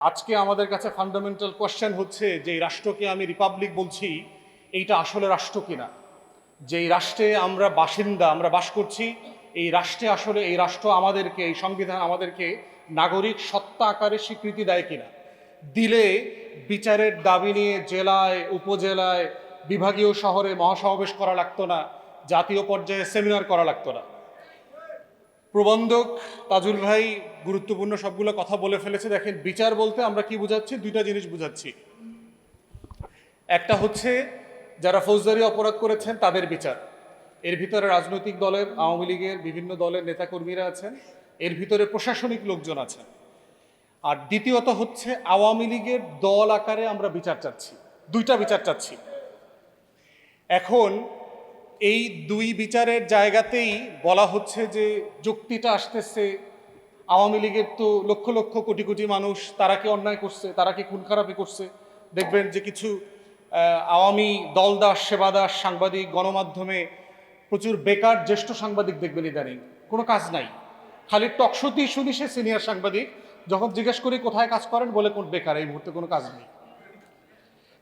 আজকে আমাদের কাছে ফান্ডামেন্টাল কোয়েশ্চেন হচ্ছে যে এই রাষ্ট্রকে আমি রিপাবলিক বলছি, এইটা আসলে রাষ্ট্র কিনা। যেই রাষ্ট্রে আমরা বাসিন্দা, আমরা বাস করছি, এই রাষ্ট্রে আসলে এই রাষ্ট্র আমাদেরকে, এই সংবিধান আমাদেরকে নাগরিক সত্তা আকারে স্বীকৃতি দেয় কিনা। দিলে বিচারের দাবি নিয়ে জেলায়, উপজেলায়, বিভাগীয় শহরে মহাসমাবেশ করা লাগতো না, জাতীয় পর্যায়ে সেমিনার করা লাগতো না। প্রবন্ধক তাজুল ভাই গুরুত্বপূর্ণ সবগুলো কথা বলে ফেলেছে। দেখেন, বিচার বলতে আমরা কি বুঝাচ্ছি? দুইটা জিনিস বুঝাচ্ছি। একটা হচ্ছে যারা ফৌজদারি অপরাধ করেছেন তাদের বিচার, এর ভিতরে রাজনৈতিক দলের, আওয়ামী লীগের বিভিন্ন দলের নেতাকর্মীরা আছেন, এর ভিতরে প্রশাসনিক লোকজন আছেন। আর দ্বিতীয়ত হচ্ছে আওয়ামী লীগের দল আকারে আমরা বিচার চাচ্ছি, দুইটা বিচার চাচ্ছি। এখন এই দুই বিচারের জায়গাতেই বলা হচ্ছে যে যুক্তিটা আসতেছে আওয়ামী লীগের তো লক্ষ লক্ষ কোটি কোটি মানুষ, তারা কি অন্যায় করছে, তারা কি খুন খারাপি করছে। দেখবেন যে কিছু আওয়ামী দলদাস, সেবাদাস সাংবাদিক, গণমাধ্যমে প্রচুর বেকার জ্যেষ্ঠ সাংবাদিক দেখবেন ইদানিং, কোনো কাজ নাই, খালি টকশোতেই শুনি সে সিনিয়র সাংবাদিক, যখন জিজ্ঞেস করি কোথায় কাজ করেন বলে কোন বেকার, এই মুহূর্তে কোনো কাজ নেই।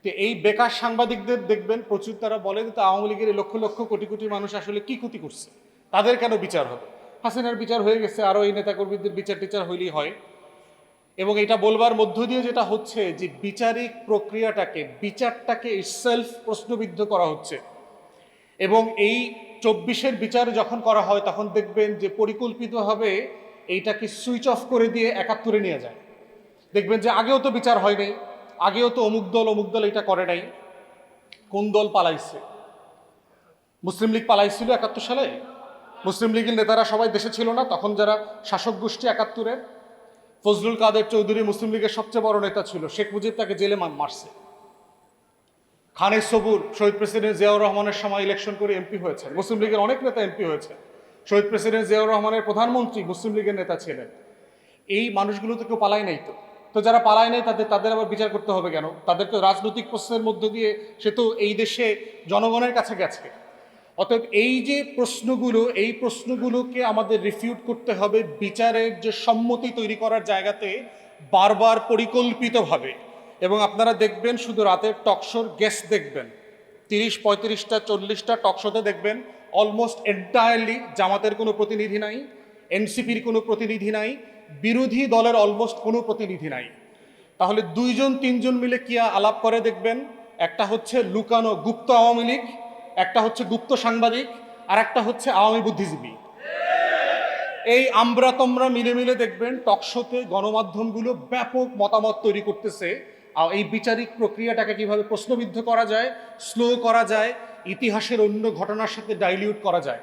তো এই বেকার সাংবাদিকদের দেখবেন প্রচুর, তারা বলে যে আওয়ামী লীগের লক্ষ লক্ষ কোটি কোটি মানুষ আসলে কি ক্ষতি করছে, তাদের কেন বিচার হবে? হাসিনার বিচার হয়ে গেছে, আরও এই নেতাকর্মীদের বিচার টিচার হইলেই হয়। এবং এটা বলবার মধ্য দিয়ে যেটা হচ্ছে যে বিচারিক প্রক্রিয়াটাকে, বিচারটাকে সেলফ প্রশ্নবিদ্ধ করা হচ্ছে। এবং এই 24-এর বিচার যখন করা হয় তখন দেখবেন যে পরিকল্পিতভাবে এইটাকে সুইচ অফ করে দিয়ে 71-এ নিয়ে যায়। দেখবেন যে আগেও তো বিচার হয় নাই, আগেও তো অমুক দল এটা করে নাই। কোন দল পালাইছে? মুসলিম লীগ পালাইছিল 71 সালে। মুসলিম লীগের নেতারা সবাই দেশে ছিল না তখন, যারা শাসক গোষ্ঠী 71-এর। ফজলুল কাদের চৌধুরী মুসলিম লীগের সবচেয়ে বড় নেতা ছিল, শেখ মুজিব তাকে জেলে মারছে। খানের সবুর শহীদ প্রেসিডেন্ট জিয়াউর রহমানের সময় ইলেকশন করে এমপি হয়েছেন, মুসলিম লীগের অনেক নেতা এমপি হয়েছে। শহীদ প্রেসিডেন্ট জিয়াউর রহমানের প্রধানমন্ত্রী মুসলিম লীগের নেতা ছিলেন। এই মানুষগুলো তো কেউ পালায় নাই। তো যারা পালায় নাই তাদের আবার বিচার করতে হবে কেন? তাদেরকে রাজনৈতিক প্রশ্নের মধ্য দিয়ে সে তো এই দেশে জনগণের কাছে গেছে। অতএব এই যে প্রশ্নগুলো, এই প্রশ্নগুলোকে আমাদের রিফিউট করতে হবে বিচারের যে সম্মতি তৈরি করার জায়গাতে, বারবার পরিকল্পিতভাবে। এবং আপনারা দেখবেন শুধু রাতের টকশোর গেস্ট দেখবেন 30-35টা 40টা টকশোতে দেখবেন অলমোস্ট এন্টায়ারলি জামাতের কোনো প্রতিনিধি নাই, এনসিপির কোনো প্রতিনিধি নাই, বিরোধী দলের অলমোস্ট কোনো প্রতিনিধি নাই। তাহলে 2-3 জন মিলে কি আলাপ করে দেখবেন, একটা হচ্ছে লুকানো গুপ্ত আওয়ামী লীগ, একটা হচ্ছে গুপ্ত সাংবাদিক, আর একটা হচ্ছে আওয়ামী বুদ্ধিজীবী। এই আমরা তোমরা মিলে মিলে দেখবেন টকশোতে গণমাধ্যমগুলো ব্যাপক মতামত তৈরি করতেছে এই বিচারিক প্রক্রিয়াটাকে কিভাবে প্রশ্নবিদ্ধ করা যায়, স্লো করা যায়, ইতিহাসের অন্য ঘটনার সাথে ডাইলিউট করা যায়।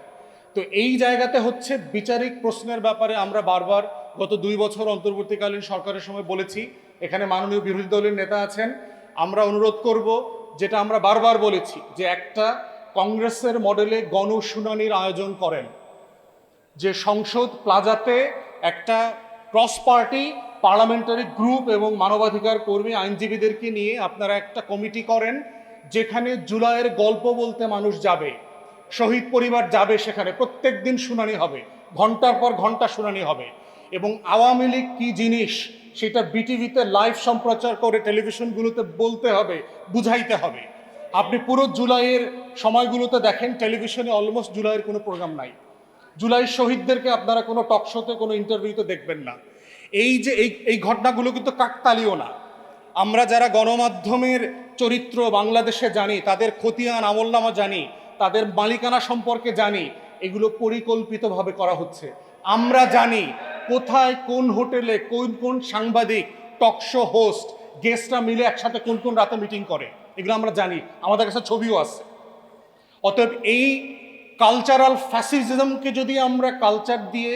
তো এই জায়গাতে হচ্ছে বিচারিক প্রশ্নের ব্যাপারে আমরা বারবার গত 2 বছর অন্তর্বর্তীকালীন সরকারের সময় বলেছি, এখানে মাননীয় বিরোধী দলের নেতা আছেন, আমরা অনুরোধ করব যেটা আমরা বারবার বলেছি, যে একটা কংগ্রেসের মডেলে গণশুনানির আয়োজন করেন, যে সংসদ প্লাজাতে একটা ক্রস পার্টি পার্লামেন্টারি গ্রুপ এবং মানবাধিকার কর্মী আইনজীবীদেরকে নিয়ে আপনারা একটা কমিটি করেন, যেখানে জুলাইয়ের গল্প বলতে মানুষ যাবে, শহীদ পরিবার যাবে, সেখানে প্রত্যেক দিন শুনানি হবে, ঘন্টার পর ঘন্টা শুনানি হবে। এবং আওয়ামী লীগ কী জিনিস সেটা বিটিভিতে লাইভ সম্প্রচার করে টেলিভিশনগুলোতে বলতে হবে, বুঝাইতে হবে। আপনি পুরো জুলাইয়ের সময়গুলোতে দেখেন টেলিভিশনে অলমোস্ট জুলাইয়ের কোনো প্রোগ্রাম নাই। জুলাই শহীদদেরকে আপনারা কোনো টকশোতে, কোনো ইন্টারভিউতে দেখবেন না। এই যে এই ঘটনাগুলো কিন্তু কাকতালীয় না। আমরা যারা গণমাধ্যমের চরিত্র বাংলাদেশে জানি, তাদের খতিয়ান আমলনামা জানি, তাদের মালিকানা সম্পর্কে জানি, এগুলো পরিকল্পিতভাবে করা হচ্ছে। আমরা জানি কোথায়, কোন হোটেলে, কোন কোন সাংবাদিক, টকশো হোস্ট, গেস্টরা মিলে একসাথে কোন কোন রাতে মিটিং করে, এগুলো আমরা জানি, আমাদের কাছে ছবিও আছে। অতএব এই কালচারাল ফ্যাসিজমকে যদি আমরা কালচার দিয়ে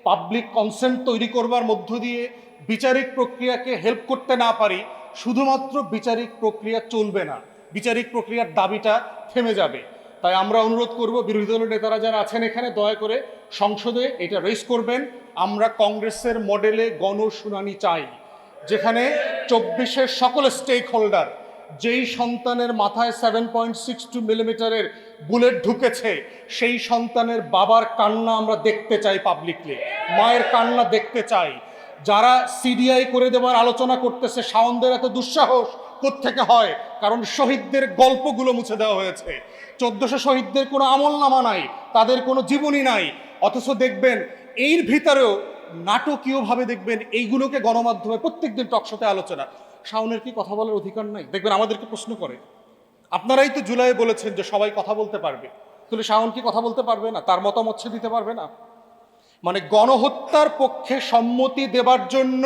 পাবলিক কনসেন্ট তৈরি করবার মধ্য দিয়ে বিচারিক প্রক্রিয়াকে হেল্প করতে না পারি, শুধুমাত্র বিচারিক প্রক্রিয়া চলবে না, বিচারিক প্রক্রিয়ার দাবিটা থেমে যাবে। তাই আমরা অনুরোধ করব বিরোধী দলের নেতারা যারা আছেন এখানে, দয়া করে সংসদে এটা রেজ করবেন। আমরা কংগ্রেসের মডেলে গণশুনানি চাই, যেখানে 24-এর সকল স্টেক হোল্ডার, যেই সন্তানের মাথায় 7.62 মিলিমিটারের বুলেট ঢুকেছে, সেই সন্তানের বাবার কান্না আমরা দেখতে চাই পাবলিকলি, মায়ের কান্না দেখতে চাই। যারা সিডিআই করে দেওয়ার আলোচনা করতেছে, শাওনদের এত দুঃসাহস কোত্থেকে হয়? কারণ শহীদদের গল্পগুলো মুছে দেওয়া হয়েছে। 1400 শহীদদের কোনো আমলনামা নাই, তাদের কোনো জীবনী নাই, অথচ দেখবেন এর ভিতরেও নাটকীয়ভাবে দেখবেন এইগুলোকে গণমাধ্যমে প্রত্যেকদিন টকশোতে আলোচনা। শাওনের কি কথা বলার অধিকার নাই? দেখবেন আমাদেরকে প্রশ্ন করে, আপনারাই তো জুলাই বলেছেন যে সবাই কথা বলতে পারবে, তাহলে শাওন কি কথা বলতে পারবে না? তার মতামত সে দিতে পারবে না? মানে গণহত্যার পক্ষে সম্মতি দেবার জন্য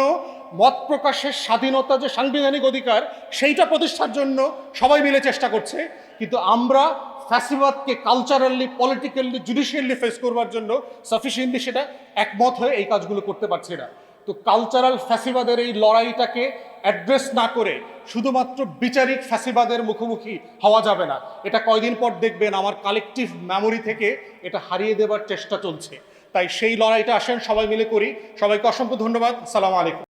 মত প্রকাশের স্বাধীনতা যে সাংবিধানিক অধিকার, সেইটা প্রতিষ্ঠার জন্য সবাই মিলে চেষ্টা করছে, কিন্তু আমরা ফ্যাসিবাদকে কালচারালি, পলিটিক্যালি, জুডিশিয়ালি ফেস করবার জন্য সাফিসিয়েন্টলি সেটা একমত হয়ে এই কাজগুলো করতে পারছি না। তো কালচারাল ফ্যাসিবাদের এই লড়াইটাকে অ্যাড্রেস না করে শুধুমাত্র বিচারিক ফ্যাসিবাদের মুখোমুখি হওয়া যাবে না। এটা কয়দিন পর দেখবেন আমার কালেকটিভ মেমোরি থেকে এটা হারিয়ে দেবার চেষ্টা চলছে। তাই সেই লড়াইটা আসেন সবাই মিলে করি। সবাইকে অসংখ্য ধন্যবাদ। আসসালামু আলাইকুম।